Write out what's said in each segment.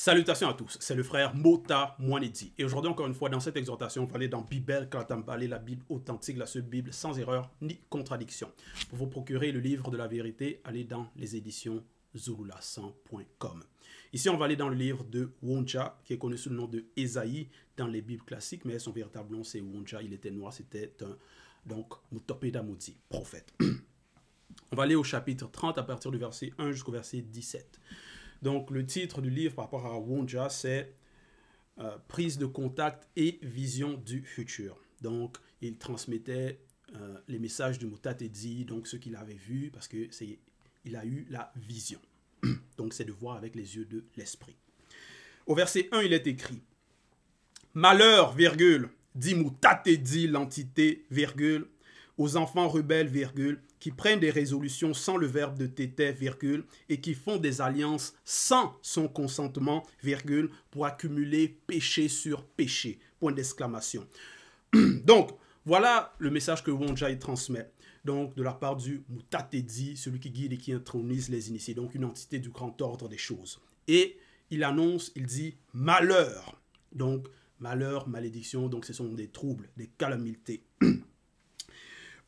Salutations à tous, c'est le frère Mota Mwanedi. Et aujourd'hui, encore une fois, dans cette exhortation, on va aller dans Bibel Katambale, la Bible authentique, la seule Bible sans erreur ni contradiction. Pour vous procurer le livre de la vérité, allez dans les éditions zulula100.com. Ici, on va aller dans le livre de Wonja, qui est connu sous le nom de Esaïe dans les Bibles classiques, mais son véritable nom, c'est Wonja. Il était noir, c'était un, donc, Mutopeda Mudi, prophète. On va aller au chapitre 30 à partir du verset 1 jusqu'au verset 17. Donc, le titre du livre par rapport à Wonja, c'est Prise de contact et vision du futur. Donc, il transmettait les messages du Mutatedi, donc ce qu'il avait vu, parce que il a eu la vision. Donc, c'est de voir avec les yeux de l'esprit. Au verset 1, il est écrit « Malheur, virgule, dit Mutatedi, l'entité, virgule, aux enfants rebelles, virgule, qui prennent des résolutions sans le verbe de tété, virgule, et qui font des alliances sans son consentement, virgule, pour accumuler péché sur péché, point d'exclamation. Donc, voilà le message que Wonja transmet. Donc, de la part du Mutatedi, celui qui guide et qui intronise les initiés, donc une entité du grand ordre des choses. Et il annonce, il dit malheur. Donc, malheur, malédiction, donc ce sont des troubles, des calamités.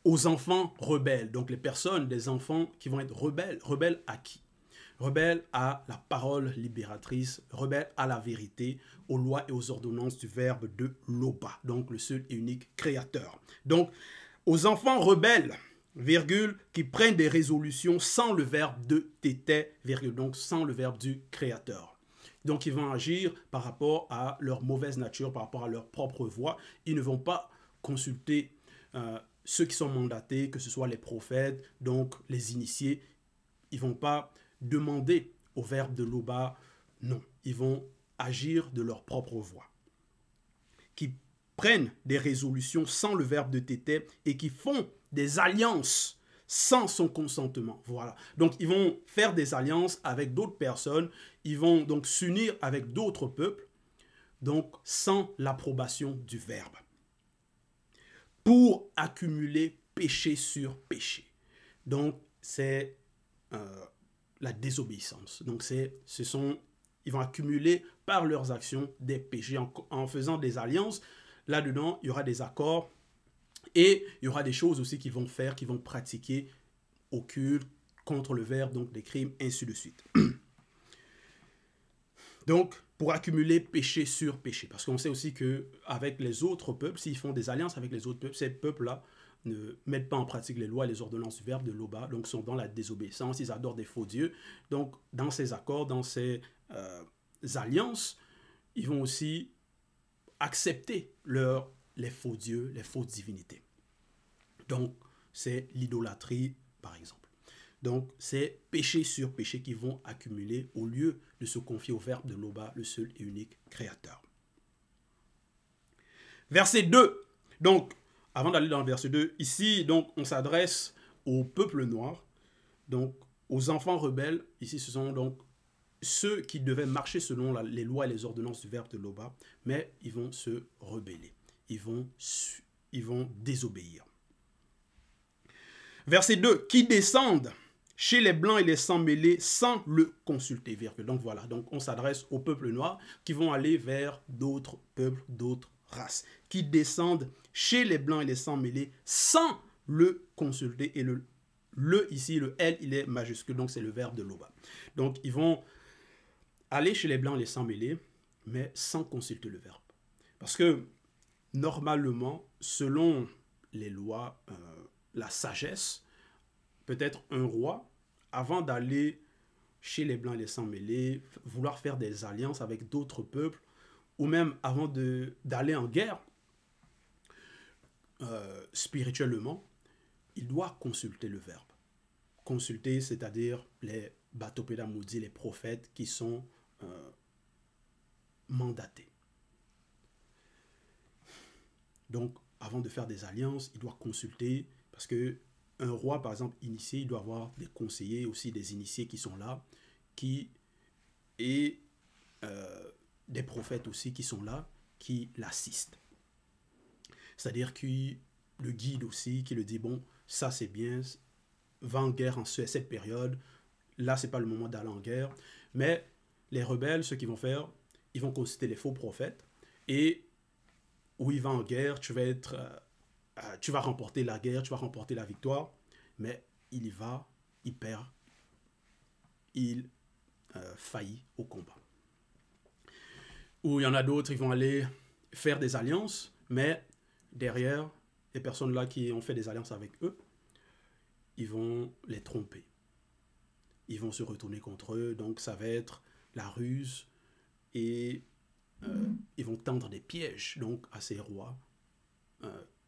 Aux enfants rebelles, donc les personnes, des enfants qui vont être rebelles. Rebelles à qui? Rebelles à la parole libératrice, rebelles à la vérité, aux lois et aux ordonnances du verbe de Loba, donc le seul et unique créateur. Donc, aux enfants rebelles, virgule, qui prennent des résolutions sans le verbe de tété, virgule, donc sans le verbe du créateur. Donc, ils vont agir par rapport à leur mauvaise nature, par rapport à leur propre voix. Ils ne vont pas consulter ceux qui sont mandatés, que ce soit les prophètes, donc les initiés. Ils ne vont pas demander au verbe de Loba, non. Ils vont agir de leur propre voix. Qui prennent des résolutions sans le verbe de tété et qui font des alliances sans son consentement. Voilà. Donc, ils vont faire des alliances avec d'autres personnes. Ils vont donc s'unir avec d'autres peuples, donc sans l'approbation du verbe, pour accumuler péché sur péché. Donc, c'est la désobéissance. Donc, ils vont accumuler par leurs actions des péchés en faisant des alliances. Là-dedans, il y aura des accords et il y aura des choses aussi qu'ils vont faire, qu'ils vont pratiquer occultes, contre le verbe, donc des crimes, ainsi de suite. Donc, pour accumuler péché sur péché. Parce qu'on sait aussi qu'avec les autres peuples, s'ils font des alliances avec les autres peuples, ces peuples-là ne mettent pas en pratique les lois et les ordonnances du verbe de Loba, donc sont dans la désobéissance, ils adorent des faux dieux. Donc, dans ces accords, dans ces alliances, ils vont aussi accepter les faux dieux, les fausses divinités. Donc, c'est l'idolâtrie, par exemple. Donc, c'est péché sur péché qui vont accumuler au lieu de se confier au verbe de Loba, le seul et unique créateur. Verset 2. Donc, avant d'aller dans le verset 2, ici, donc, on s'adresse au peuple noir, donc aux enfants rebelles. Ici, ce sont donc ceux qui devaient marcher selon les lois et les ordonnances du verbe de Loba, mais ils vont se rebeller. Ils vont désobéir. Verset 2. Qui descendent chez les blancs et les sans-mêlés sans le consulter. Virgule. Donc voilà, donc on s'adresse au peuple noir qui vont aller vers d'autres peuples, d'autres races, qui descendent chez les blancs et les sans-mêlés sans le consulter. Et le ici, le L, il est majuscule, donc c'est le verbe de Loba. Donc ils vont aller chez les blancs et les sans-mêlés, mais sans consulter le verbe. Parce que normalement, selon les lois, la sagesse, peut-être un roi, avant d'aller chez les blancs et les sans-mêlés, vouloir faire des alliances avec d'autres peuples, ou même avant d'aller en guerre, spirituellement, il doit consulter le verbe. Consulter, c'est-à-dire les Batopeda Moudi, les prophètes qui sont mandatés. Donc, avant de faire des alliances, il doit consulter, parce que un roi, par exemple, initié, il doit avoir des conseillers, aussi des initiés qui sont là, et des prophètes aussi qui sont là, qui l'assistent. C'est-à-dire qui le guide aussi, qui le dit, bon, ça c'est bien, va en guerre en cette période, là c'est pas le moment d'aller en guerre, mais les rebelles, ce qu'ils vont faire, ils vont consulter les faux prophètes. Et où il va en guerre, tu vas remporter la guerre, tu vas remporter la victoire. Mais il y va, il perd, il faillit au combat. Ou il y en a d'autres, ils vont aller faire des alliances, mais derrière, les personnes là qui ont fait des alliances avec eux, ils vont les tromper. Ils vont se retourner contre eux, donc ça va être la ruse et ils vont tendre des pièges donc à ces rois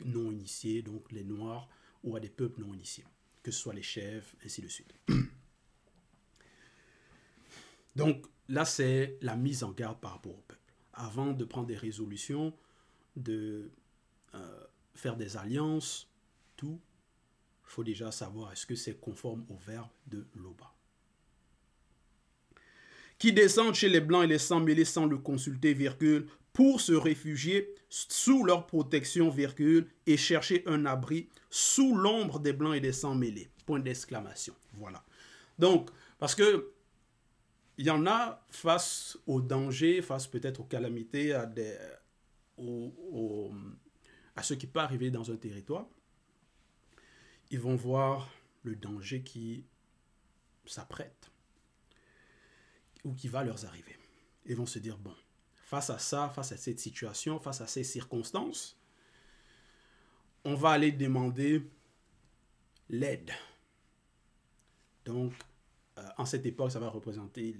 non initiés, donc les Noirs, ou à des peuples non initiés, que ce soit les chefs, ainsi de suite. Donc là, c'est la mise en garde par rapport au peuple. Avant de prendre des résolutions, de faire des alliances, tout, il faut déjà savoir est-ce que c'est conforme au verbe de Loba. Qui descendent chez les Blancs et les sans-mêlés sans le consulter, virgule, pour se réfugier sous leur protection, virgule, et chercher un abri sous l'ombre des Blancs et des sans-mêlés. Point d'exclamation. Voilà. Donc, parce que il y en a face aux dangers, face peut-être aux calamités, à ce qui peut arriver dans un territoire, ils vont voir le danger qui s'apprête ou qui va leur arriver. Ils vont se dire, bon, face à ça, face à cette situation, face à ces circonstances, on va aller demander l'aide. Donc, en cette époque, ça va représenter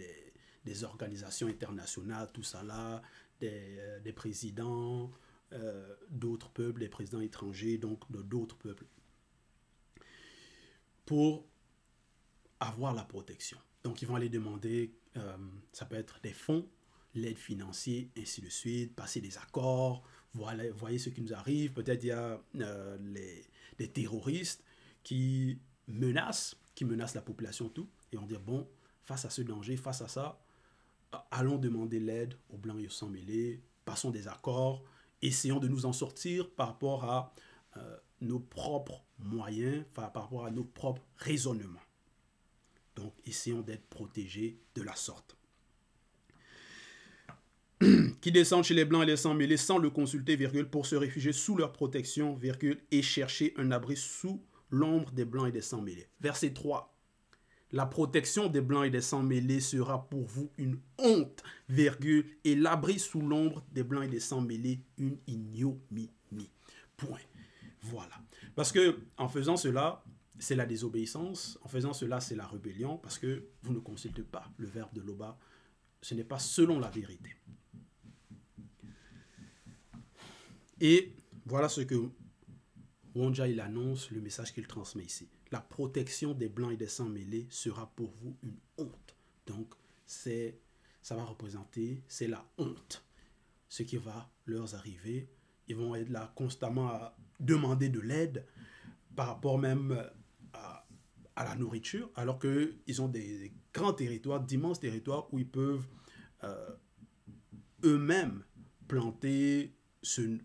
des organisations internationales, tout ça là, des présidents d'autres peuples, des présidents étrangers, donc d'autres peuples, pour avoir la protection. Donc, ils vont aller demander, ça peut être des fonds, l'aide financière, ainsi de suite, passer des accords, voilà, voyez ce qui nous arrive. Peut-être il y a des terroristes qui menacent la population, tout. Et on dit, bon, face à ce danger, face à ça, allons demander l'aide aux Blancs et aux sans-mêlés, passons des accords, essayons de nous en sortir par rapport à nos propres moyens, par rapport à nos propres raisonnements. Donc, essayons d'être protégés de la sorte. Qui descendent chez les Blancs et les sans-mêlés sans le consulter, virgule, pour se réfugier sous leur protection, virgule, et chercher un abri sous l'ombre des Blancs et des sans-mêlés. Verset 3. La protection des Blancs et des sans-mêlés sera pour vous une honte, virgule, et l'abri sous l'ombre des Blancs et des sans-mêlés une ignominie. Point. Voilà. Parce que en faisant cela, c'est la désobéissance. En faisant cela, c'est la rébellion, parce que vous ne consultez pas le verbe de Loba. Ce n'est pas selon la vérité. Et voilà ce que Wonja il annonce, le message qu'il transmet ici. La protection des Blancs et des sans-mêlés sera pour vous une honte. Donc, ça va représenter, c'est la honte. Ce qui va leur arriver, ils vont être là constamment à demander de l'aide par rapport même à la nourriture, alors qu'ils ont des grands territoires, d'immenses territoires où ils peuvent eux-mêmes planter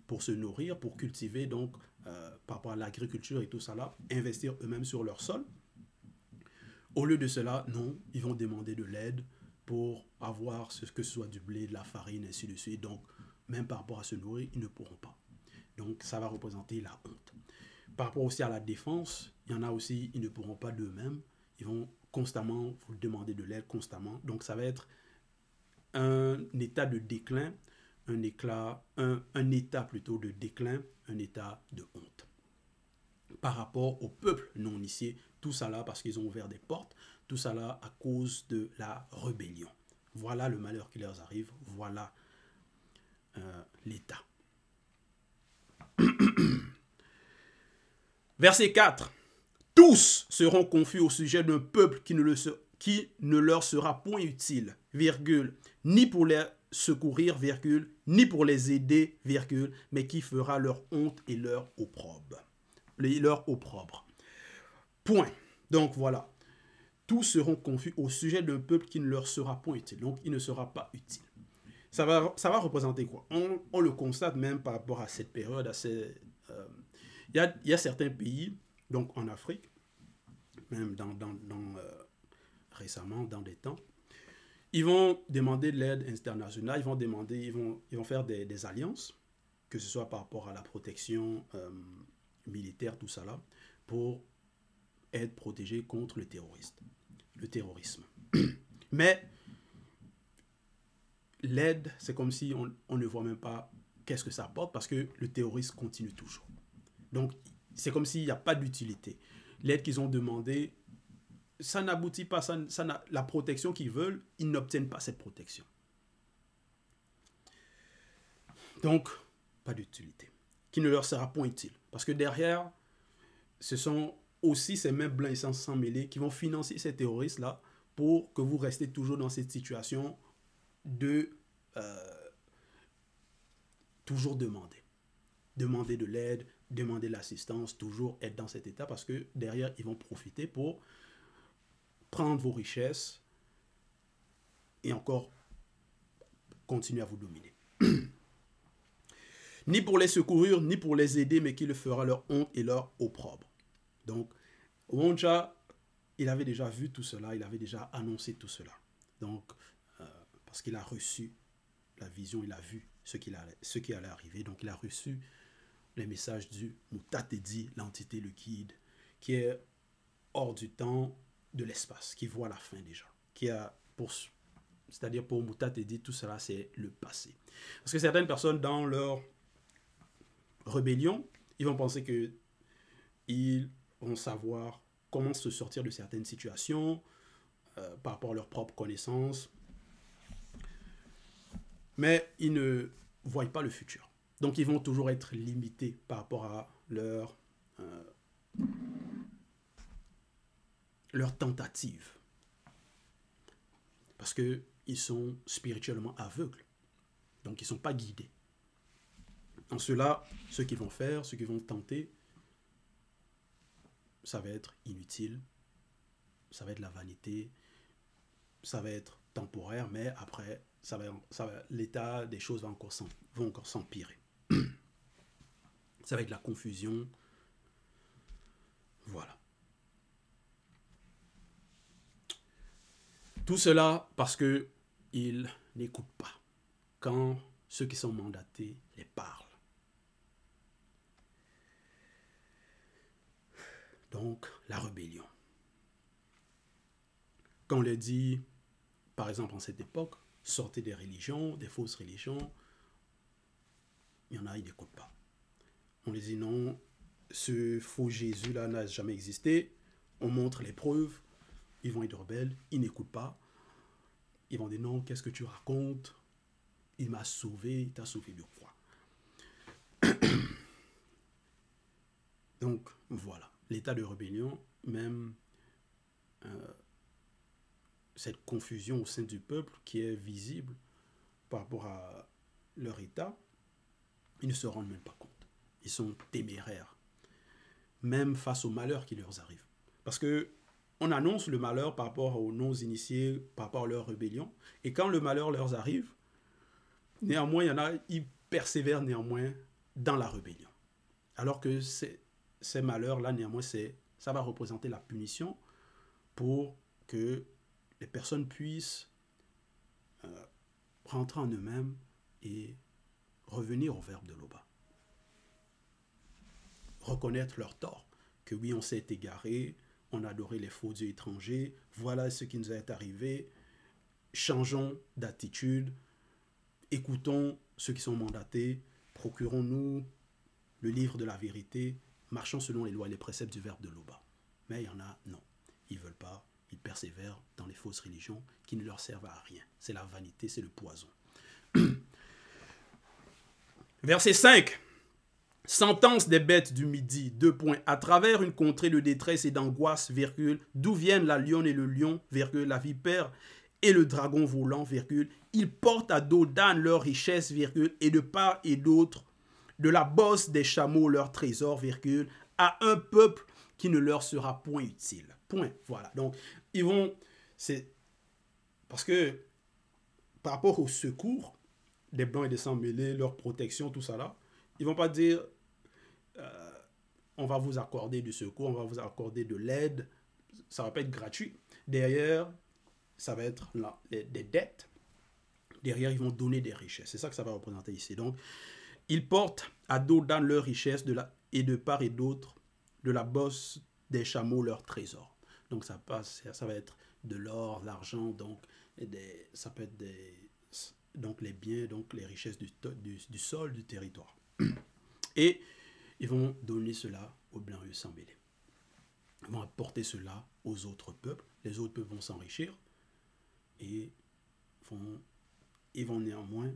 pour se nourrir, pour cultiver, donc par rapport à l'agriculture et tout ça là, investir eux-mêmes sur leur sol. Au lieu de cela, non, ils vont demander de l'aide pour avoir que ce soit du blé, de la farine, ainsi de suite. Donc, même par rapport à se nourrir, ils ne pourront pas. Donc, ça va représenter la honte. Par rapport aussi à la défense, il y en a aussi, ils ne pourront pas d'eux-mêmes. Ils vont constamment vous demander de l'aide, constamment. Donc, ça va être un état de déclin, un état plutôt de déclin, un état de honte. Par rapport au peuple non initié, tout ça là parce qu'ils ont ouvert des portes, tout ça là à cause de la rébellion. Voilà le malheur qui leur arrive, voilà l'état. Verset 4. Tous seront confus au sujet d'un peuple qui ne leur sera point utile, virgule, ni pour les secourir, virgule, ni pour les aider, virgule, mais qui fera leur honte et leur opprobre. Point. Donc voilà. Tous seront confus au sujet d'un peuple qui ne leur sera point utile. Donc il ne sera pas utile. Ça va représenter quoi? On le constate même par rapport à cette période. Il y a certains pays, donc en Afrique, même récemment, dans des temps, Ils vont demander de l'aide internationale, ils vont faire des alliances, que ce soit par rapport à la protection militaire, tout ça là, pour être protégés contre le terrorisme. Mais l'aide, c'est comme si on ne voit même pas qu'est-ce que ça apporte parce que le terrorisme continue toujours. Donc, c'est comme s'il n'y a pas d'utilité. L'aide qu'ils ont demandée, ça n'aboutit pas, la protection qu'ils veulent, ils n'obtiennent pas cette protection. Donc, pas d'utilité. Qui ne leur sera point utile. Parce que derrière, ce sont aussi ces mêmes blancs et sans mêler qui vont financer ces terroristes-là pour que vous restez toujours dans cette situation de toujours demander. Demander de l'aide, demander de l'assistance, toujours être dans cet état parce que derrière, ils vont profiter pour prendre vos richesses et encore continuer à vous dominer. Ni pour les secourir, ni pour les aider, mais qui le fera leur honte et leur opprobre. Donc, Woncha, il avait déjà vu tout cela, il avait déjà annoncé tout cela. Donc, parce qu'il a reçu la vision, il a vu ce qui allait arriver. Donc, il a reçu les messages du Mutatedi, l'entité liquide, qui est hors du temps, de l'espace, qui voit la fin déjà. C'est-à-dire pour Mutatedi, tout cela, c'est le passé. Parce que certaines personnes, dans leur rébellion, ils vont penser qu'ils vont savoir comment se sortir de certaines situations par rapport à leurs propres connaissances. Mais ils ne voient pas le futur. Donc, ils vont toujours être limités par rapport à leur tentative. Parce qu'ils sont spirituellement aveugles. Donc, ils ne sont pas guidés. En cela, ce qu'ils vont faire, ce qu'ils vont tenter, ça va être inutile, ça va être la vanité, ça va être temporaire, mais après, l'état des choses va encore s'empirer. Ça va être la confusion. Voilà. Tout cela parce qu'ils n'écoutent pas quand ceux qui sont mandatés les parlent. Donc, la rébellion. Quand on le dit, par exemple, en cette époque, sortez des religions, des fausses religions, il y en a, ils n'écoutent pas. On les dit non, ce faux Jésus-là n'a jamais existé. On montre les preuves, ils vont être rebelles, ils n'écoutent pas. Ils vont dire non, qu'est-ce que tu racontes? Il m'a sauvé, il t'a sauvé de quoi? Donc, voilà. L'état de rébellion, même cette confusion au sein du peuple qui est visible par rapport à leur état, ils ne se rendent même pas compte. Ils sont téméraires, même face au malheur qui leur arrive. Parce que on annonce le malheur par rapport aux non-initiés, par rapport à leur rébellion, et quand le malheur leur arrive, néanmoins, il y en a, ils persévèrent néanmoins dans la rébellion. Alors que ces malheurs-là, néanmoins, ça va représenter la punition pour que les personnes puissent rentrer en eux-mêmes et revenir au verbe de l'Oba. Reconnaître leur tort, que oui, on s'est égaré, on a adoré les faux dieux étrangers, voilà ce qui nous est arrivé, changeons d'attitude, écoutons ceux qui sont mandatés, procurons-nous le livre de la vérité, marchons selon les lois et les préceptes du verbe de l'Oba. Mais il y en a, non, ils ne veulent pas, ils persévèrent dans les fausses religions qui ne leur servent à rien. C'est la vanité, c'est le poison. Verset 5. Sentence des bêtes du midi, 2 points. À travers une contrée de détresse et d'angoisse, virgule, d'où viennent la lionne et le lion, virgule, la vipère et le dragon volant, virgule, ils portent à dos d'âne leur richesse, virgule, et de part et d'autre, de la bosse des chameaux leur trésor, virgule, à un peuple qui ne leur sera point utile. Point. Voilà. Donc, ils vont... C'est parce que par rapport au secours des blancs et des sans mêlés, leur protection, tout ça là, ils vont pas dire on va vous accorder du secours, on va vous accorder de l'aide, ça va pas être gratuit. Derrière, ça va être là, des dettes. Derrière, ils vont donner des richesses. C'est ça que ça va représenter ici. Donc, ils portent à dos dans leur richesse et de part et d'autre de la bosse des chameaux leur trésor. Donc, ça va être de l'or, l'argent, donc ça peut être donc les biens, donc les richesses du sol, du territoire. Et ils vont donner cela aux blancs eux sans mêler. Ils vont apporter cela aux autres peuples. Les autres peuples vont s'enrichir et ils vont néanmoins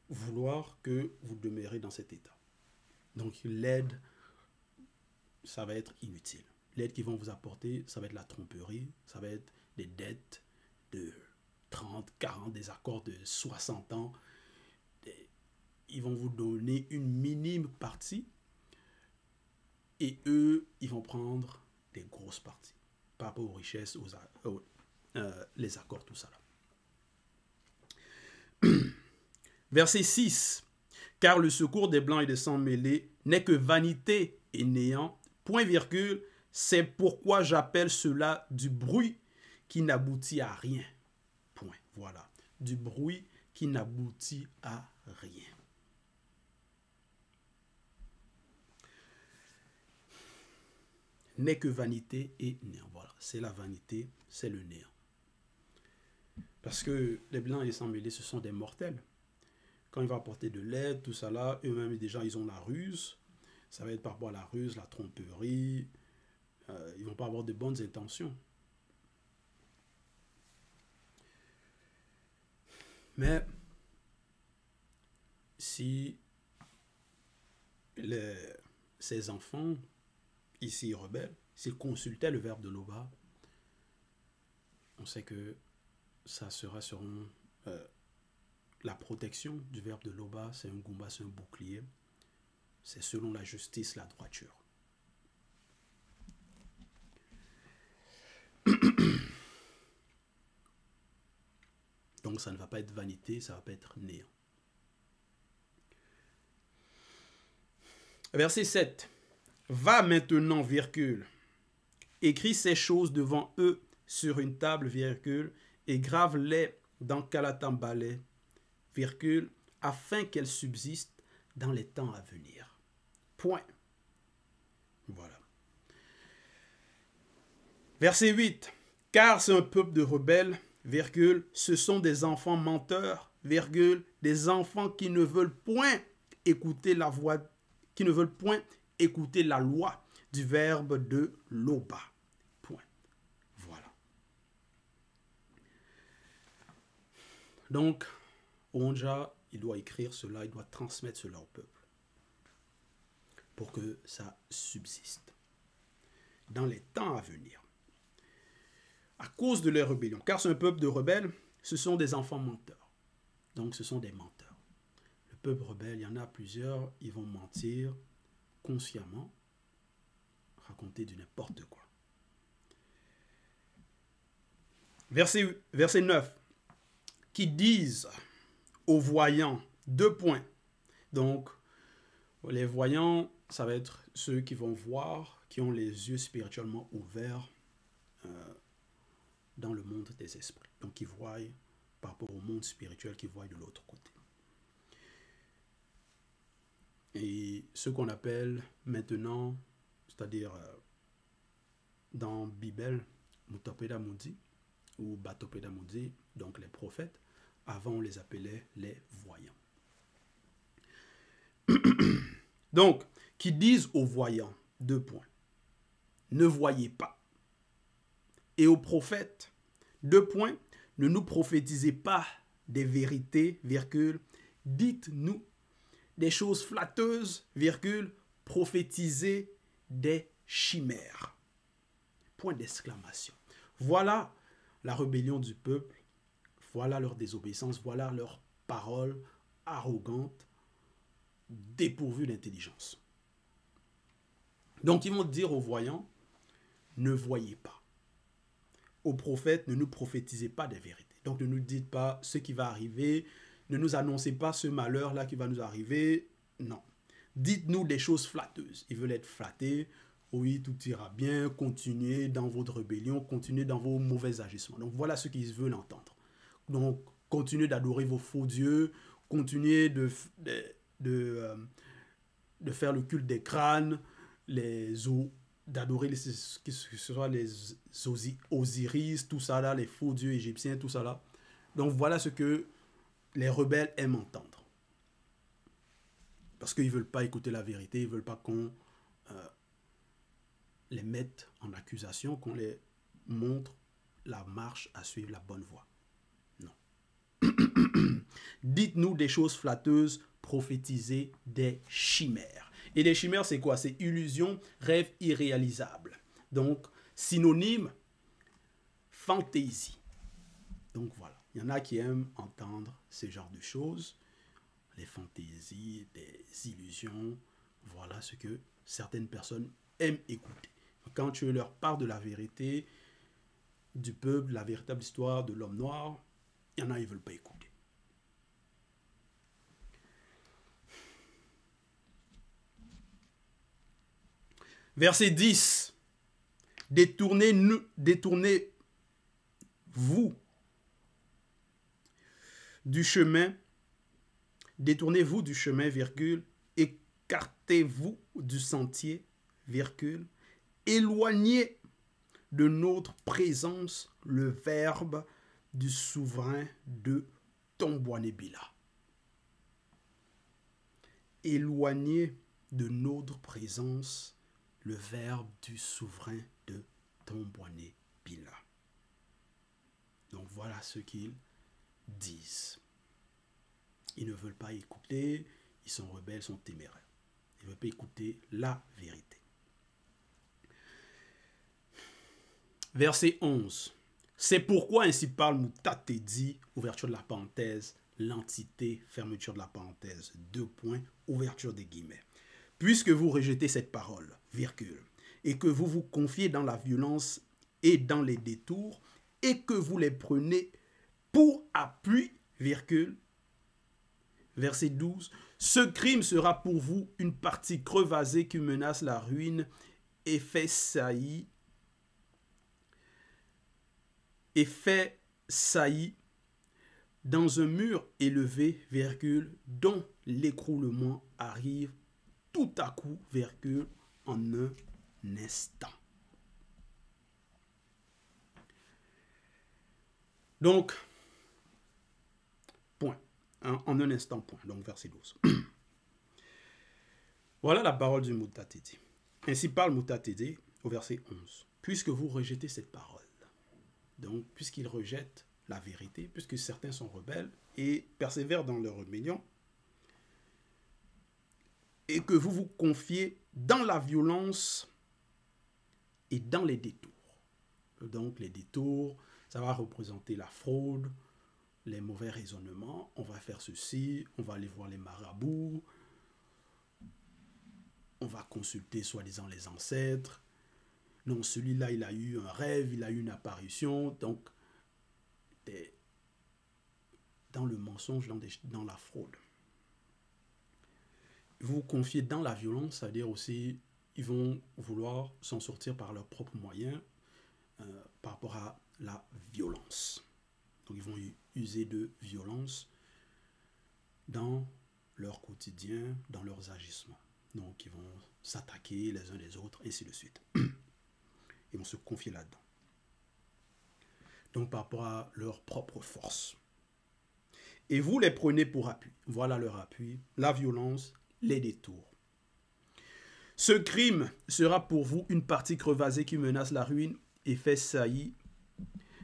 vouloir que vous demeurez dans cet état. Donc l'aide, ça va être inutile. L'aide qu'ils vont vous apporter, ça va être la tromperie, ça va être des dettes de 30, 40, des accords de 60 ans. Ils vont vous donner une minime partie et eux, ils vont prendre des grosses parties par rapport aux richesses, les accords, tout ça là. Verset 6. Car le secours des blancs et des sans mêlés n'est que vanité et néant. Point virgule. C'est pourquoi j'appelle cela du bruit qui n'aboutit à rien. Point. Voilà. Du bruit qui n'aboutit à rien. N'est que vanité et néant. Voilà. C'est la vanité, c'est le néant. Parce que les blancs et les sans mêlés, ce sont des mortels. Quand il va apporter de l'aide, tout ça là, eux-mêmes déjà, ils ont la ruse. Ça va être par rapport à la ruse, la tromperie. Ils ne vont pas avoir de bonnes intentions. Mais si ces enfants, ici rebelles, s'ils consultaient le verbe de Loba, on sait que ça sera selon la protection du verbe de Loba, c'est un goumba, c'est un bouclier. C'est selon la justice, la droiture. Donc ça ne va pas être vanité, ça ne va pas être néant. Verset 7. Va maintenant, virgule, écris ces choses devant eux sur une table, virgule, et grave-les dans Calatambalais, virgule, afin qu'elles subsistent dans les temps à venir. Point. Voilà. Verset 8. Car c'est un peuple de rebelles, virgule, ce sont des enfants menteurs, virgule, des enfants qui ne veulent point écouter la voix, qui ne veulent point écouter la loi du verbe de Loba. Point. Voilà. Donc, Onja, il doit écrire cela, il doit transmettre cela au peuple pour que ça subsiste dans les temps à venir. À cause de leur rébellion, car c'est un peuple de rebelles, ce sont des enfants menteurs. Donc, ce sont des menteurs. Le peuple rebelle, il y en a plusieurs, ils vont mentir consciemment, raconter du n'importe quoi. Verset 9. Qui disent aux voyants, 2 points. Donc, les voyants, ça va être ceux qui vont voir, qui ont les yeux spirituellement ouverts dans le monde des esprits. Donc, qui voient par rapport au monde spirituel, qui voient de l'autre côté. Et ce qu'on appelle maintenant, c'est-à-dire dans Bible, Mutopeda Moudi ou Batopeda Moudi, donc les prophètes, avant on les appelait les voyants. Donc, qui disent aux voyants, 2 points, ne voyez pas. Et aux prophètes, 2 points, ne nous prophétisez pas des vérités, virgule, dites-nous des choses flatteuses, virgule, prophétisez des chimères. Point d'exclamation. Voilà la rébellion du peuple, voilà leur désobéissance, voilà leurs paroles arrogantes, dépourvues d'intelligence. Donc ils vont dire aux voyants, ne voyez pas. Aux prophètes, ne nous prophétisez pas des vérités. Donc ne nous dites pas ce qui va arriver, ne nous annoncez pas ce malheur-là qui va nous arriver. Non. Dites-nous des choses flatteuses. Ils veulent être flattés. oui, tout ira bien, continuez dans votre rébellion, continuez dans vos mauvais agissements. Donc voilà ce qu'ils veulent entendre. Donc continuez d'adorer vos faux dieux, continuez de faire le culte des crânes, d'adorer que ce soit les Osiris, tout ça là, les faux dieux égyptiens, tout ça là. Donc voilà ce que les rebelles aiment entendre. Parce qu'ils ne veulent pas écouter la vérité, ils ne veulent pas qu'on les mette en accusation, qu'on les montre la marche à suivre, la bonne voie. Non. Dites-nous des choses flatteuses, prophétisez des chimères. Et des chimères, c'est quoi? C'est illusions, rêves irréalisables. Donc, synonyme, fantaisie. Donc voilà, il y en a qui aiment entendre ce genre de choses, les fantaisies, des illusions. Voilà ce que certaines personnes aiment écouter. Quand tu leur parles de la vérité du peuple, la véritable histoire de l'homme noir, il y en a qui ne veulent pas écouter. Verset 10. Détournez-vous du chemin, détournez-vous du chemin, virgule, écartez-vous du sentier, virgule, éloignez de notre présence le verbe du souverain de Tombouanébila. Éloignez de notre présence le verbe du souverain de Tombouanébila. Donc voilà ce qu'ils disent. Ils ne veulent pas écouter, ils sont rebelles, ils sont téméraires. Ils ne veulent pas écouter la vérité. Verset 11. C'est pourquoi ainsi parle Moutatedi, ouverture de la parenthèse, l'entité, fermeture de la parenthèse, 2 points, ouverture des guillemets. Puisque vous rejetez cette parole, virgule, et que vous vous confiez dans la violence et dans les détours, et que vous les prenez pour appui, virgule, verset 12, ce crime sera pour vous une partie crevassée qui menace la ruine et fait saillir dans un mur élevé, virgule, dont l'écroulement arrive tout à coup, virgule, en un instant. Donc, point. En un instant, point. Donc, verset 12. Voilà la parole du Moutatedi. Ainsi parle Moutatedi au verset 11. Puisque vous rejetez cette parole, donc, puisqu'ils rejettent la vérité, puisque certains sont rebelles et persévèrent dans leur rébellion, et que vous vous confiez dans la violence et dans les détours. Donc, les détours, ça va représenter la fraude, les mauvais raisonnements. On va faire ceci, on va aller voir les marabouts, on va consulter soi-disant les ancêtres. Non, celui-là, il a eu un rêve, il a eu une apparition. Donc, dans le mensonge, dans la fraude. Vous vous confiez dans la violence, c'est-à-dire aussi, ils vont vouloir s'en sortir par leurs propres moyens par rapport à la violence. Donc, ils vont user de violence dans leur quotidien, dans leurs agissements. Donc, ils vont s'attaquer les uns les autres, ainsi de suite. Ils vont se confier là-dedans. Donc, par rapport à leur propre force. Et vous les prenez pour appui. Voilà leur appui, la violence, les détours. Ce crime sera pour vous une partie crevassée qui menace la ruine et fait saillir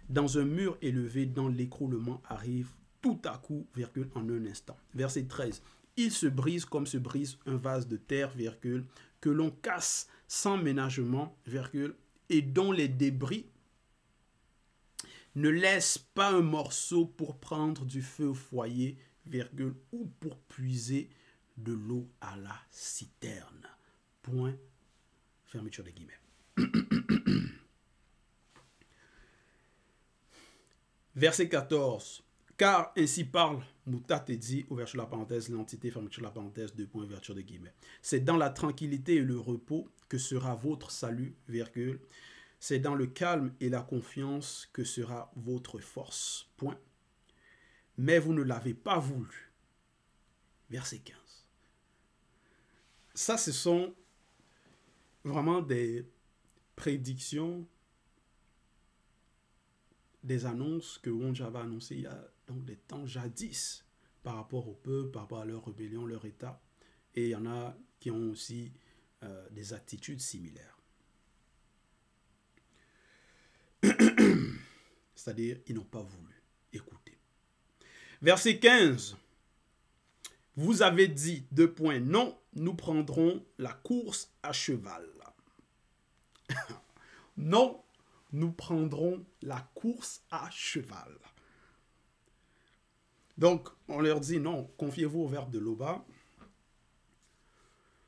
dans un mur élevé dont l'écroulement arrive tout à coup, virgule, en un instant. Verset 13. Il se brise comme se brise un vase de terre, virgule, que l'on casse sans ménagement, virgule, et dont les débris ne laissent pas un morceau pour prendre du feu au foyer, virgule, ou pour puiser de l'eau à la citerne. Point, fermeture des guillemets. Verset 14. Car ainsi parle Mouta Tedi, ouverture de la parenthèse, l'entité, fermeture de la parenthèse, deux points, ouverture de guillemets. C'est dans la tranquillité et le repos que sera votre salut, virgule. C'est dans le calme et la confiance que sera votre force, point. Mais vous ne l'avez pas voulu. Verset 15. Ça, ce sont vraiment des prédictions, des annonces que Wonja va annoncer il y a donc des temps jadis par rapport au peuple, par rapport à leur rébellion, leur état. Et il y en a qui ont aussi des attitudes similaires. C'est-à-dire, ils n'ont pas voulu écouter. Verset 15. Vous avez dit, deux points, non, nous prendrons la course à cheval. Non, nous prendrons la course à cheval. Donc, on leur dit non, confiez-vous au verbe de Loba.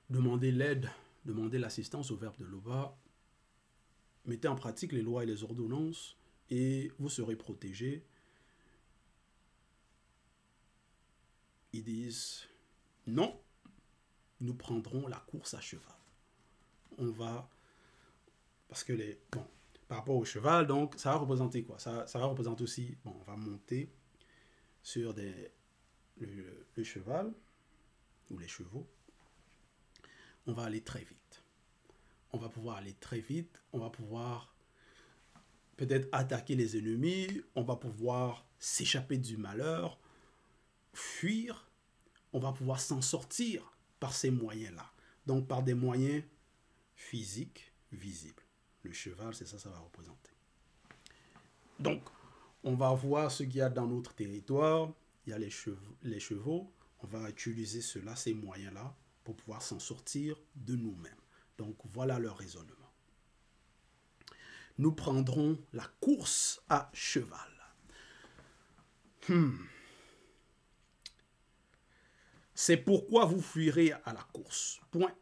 Demandez l'aide, demandez l'assistance au verbe de Loba. Mettez en pratique les lois et les ordonnances et vous serez protégés. Ils disent non, nous prendrons la course à cheval. On va, parce que par rapport au cheval, donc ça va représenter quoi? Ça va représenter aussi, on va monter sur le cheval ou les chevaux. On va aller très vite. On va pouvoir aller très vite. On va pouvoir peut-être attaquer les ennemis. On va pouvoir s'échapper du malheur, fuir. On va pouvoir s'en sortir par ces moyens-là. Donc par des moyens physiques visibles. Le cheval, c'est ça, ça va représenter. Donc, on va voir ce qu'il y a dans notre territoire. Il y a les chevaux. On va utiliser cela, ces moyens-là, pour pouvoir s'en sortir de nous-mêmes. Donc, voilà le raisonnement. Nous prendrons la course à cheval. C'est pourquoi vous fuirez à la course. Point.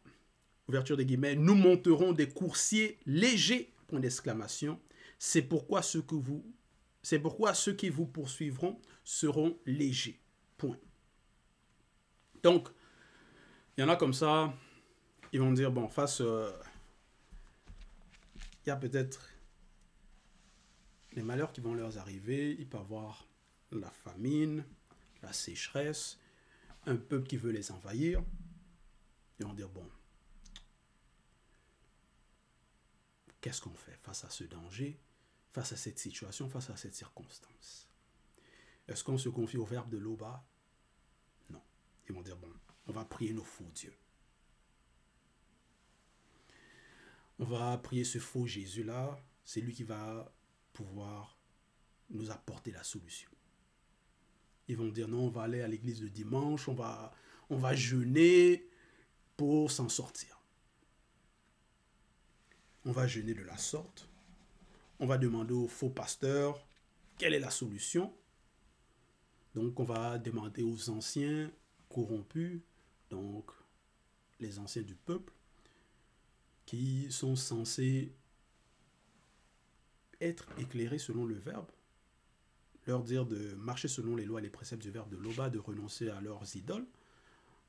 Ouverture des guillemets. Nous monterons des coursiers légers. Point d'exclamation. C'est pourquoi ceux qui vous poursuivront seront légers. Point. Donc, il y en a comme ça, ils vont dire, bon, face, il y a peut-être les malheurs qui vont leur arriver, il peut y avoir la famine, la sécheresse, un peuple qui veut les envahir. Ils vont dire, bon, qu'est-ce qu'on fait face à ce danger, face à cette situation, face à cette circonstance? Est-ce qu'on se confie au verbe de Loba? Non. Ils vont dire, bon, on va prier nos faux dieux. On va prier ce faux Jésus-là. C'est lui qui va pouvoir nous apporter la solution. Ils vont dire, non, on va aller à l'église le dimanche, on va jeûner pour s'en sortir. On va jeûner de la sorte. On va demander au faux pasteur quelle est la solution. Donc, on va demander aux anciens corrompus, donc les anciens du peuple, qui sont censés être éclairés selon le verbe, leur dire de marcher selon les lois et les préceptes du verbe de Loba, de renoncer à leurs idoles.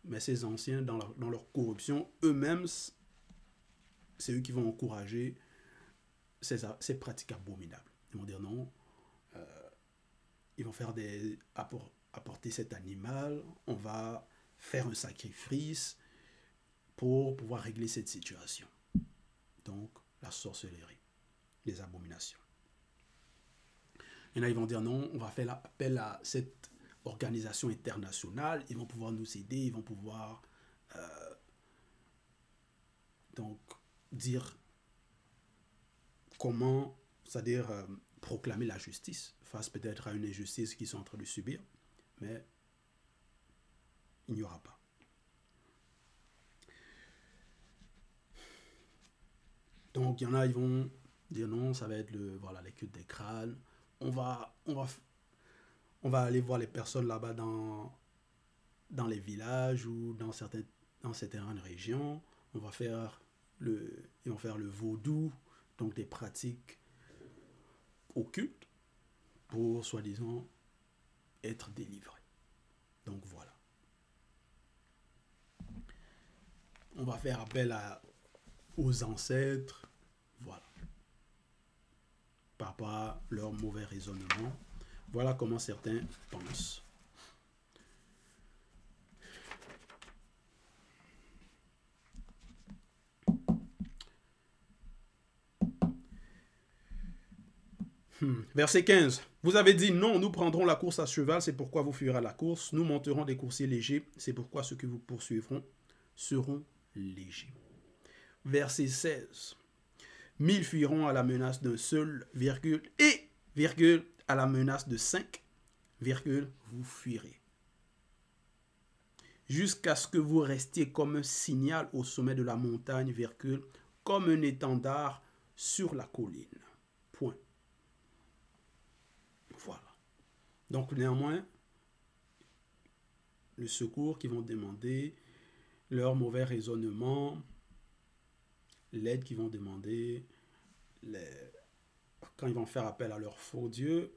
Mais ces anciens, dans leur corruption, eux-mêmes, c'est eux qui vont encourager ces pratiques abominables. Ils vont dire non, ils vont faire apporter cet animal, on va faire un sacrifice pour pouvoir régler cette situation. Donc, la sorcellerie, les abominations. Et là, ils vont dire non, on va faire appel à cette organisation internationale, ils vont pouvoir nous aider, ils vont pouvoir donc dire comment, c'est-à-dire proclamer la justice face peut-être à une injustice qu'ils sont en train de subir, mais il n'y aura pas. Donc, il y en a, ils vont dire non, ça va être les cultes des crânes. On va aller voir les personnes là-bas dans les villages ou dans certaines régions. Ils vont faire le vaudou, donc des pratiques occultes pour, soi-disant, être délivré. Donc voilà. On va faire appel aux ancêtres, voilà, par rapport à leur mauvais raisonnement. Voilà comment certains pensent. Verset 15. Vous avez dit non, nous prendrons la course à cheval, c'est pourquoi vous fuirez la course. Nous monterons des coursiers légers, c'est pourquoi ceux que vous poursuivront seront légers. Verset 16. 1000 fuiront à la menace d'un seul, virgule, et, virgule, à la menace de 5, virgule, vous fuirez. Jusqu'à ce que vous restiez comme un signal au sommet de la montagne, virgule, comme un étendard sur la colline. Point. Voilà. Donc néanmoins, le secours qu'ils vont demander, leur mauvais raisonnement, l'aide qu'ils vont demander, quand ils vont faire appel à leur faux Dieu,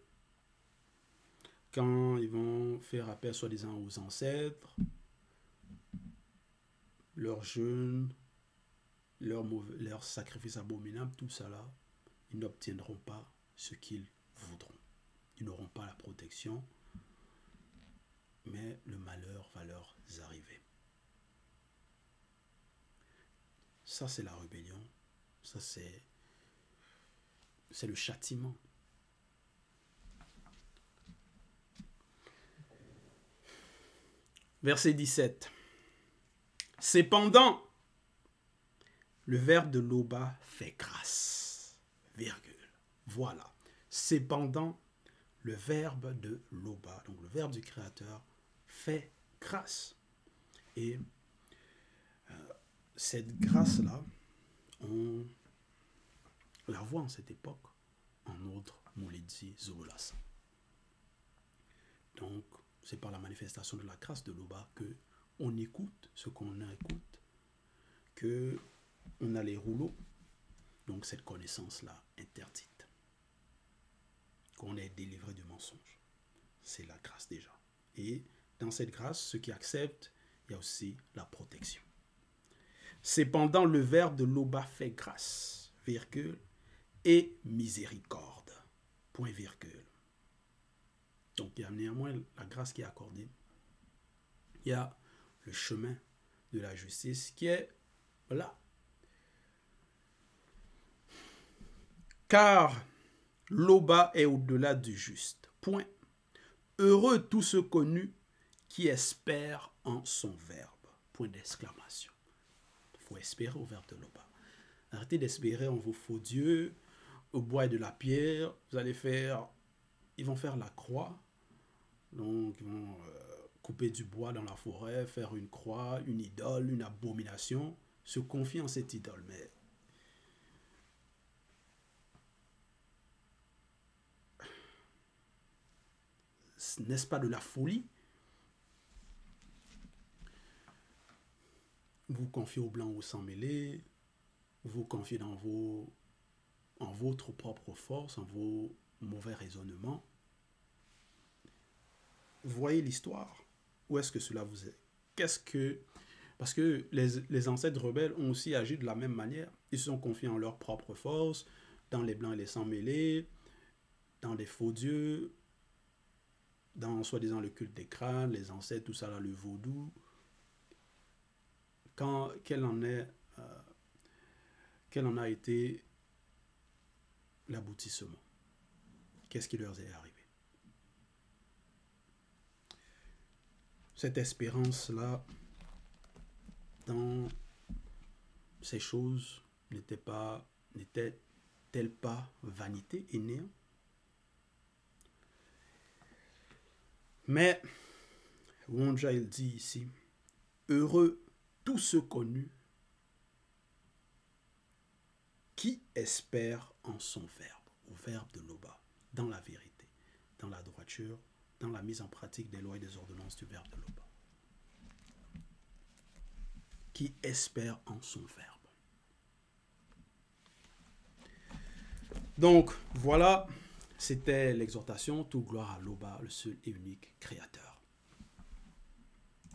quand ils vont faire appel soi-disant aux ancêtres, leurs jeûnes, leurs sacrifices abominables, tout ça là, ils n'obtiendront pas ce qu'ils voudront. Ils n'auront pas la protection, mais le malheur va leur arriver. Ça, c'est la rébellion. Ça, c'est le châtiment. Verset 17. Cependant, le verbe de Loba fait grâce. Virgule. Voilà. Cependant, le verbe de Loba, donc le verbe du Créateur, fait grâce. Et cette grâce-là, on la voit en cette époque en autre Mouledi Zorolassan. Donc, c'est par la manifestation de la grâce de Loba que on écoute ce qu'on écoute, que on a les rouleaux, donc cette connaissance-là interdite, qu'on est délivré du mensonge. C'est la grâce déjà. Et dans cette grâce, ceux qui acceptent, il y a aussi la protection. Cependant, le verbe de Loba fait grâce, virgule, et miséricorde, point virgule. Donc, il y a néanmoins la grâce qui est accordée. Il y a le chemin de la justice qui est là. Car Loba est au-delà du juste. Point. Heureux tous ceux connus qui espèrent en son verbe. Point d'exclamation. Il faut espérer au verbe de Loba. Arrêtez d'espérer en vos faux dieux, au bois et de la pierre. Vous allez faire... Ils vont faire la croix. Donc, ils vont couper du bois dans la forêt, faire une croix, une idole, une abomination. Se confier en cette idole. Mais n'est-ce pas de la folie? Vous confiez au blanc ou au sang mêlé, vous confiez en votre propre force, en vos mauvais raisonnements. Vous voyez l'histoire. Où est-ce que cela vous est? Parce que les ancêtres rebelles ont aussi agi de la même manière. Ils se sont confiés en leur propre force, dans les blancs et les sangs mêlés, dans les faux dieux, dans soi-disant le culte des crânes, les ancêtres, tout ça là, le vaudou. Quel en a été l'aboutissement? Qu'est-ce qui leur est arrivé? Cette espérance-là, dans ces choses, n'était-elle pas vanité et néant? Mais, Wonja, il dit ici, heureux tous ceux connus qui espèrent en son verbe, au verbe de Loba, dans la vérité, dans la droiture, dans la mise en pratique des lois et des ordonnances du verbe de Loba. Qui espèrent en son verbe. Donc, voilà C'était l'exhortation, toute gloire à l'Oba, le seul et unique Créateur.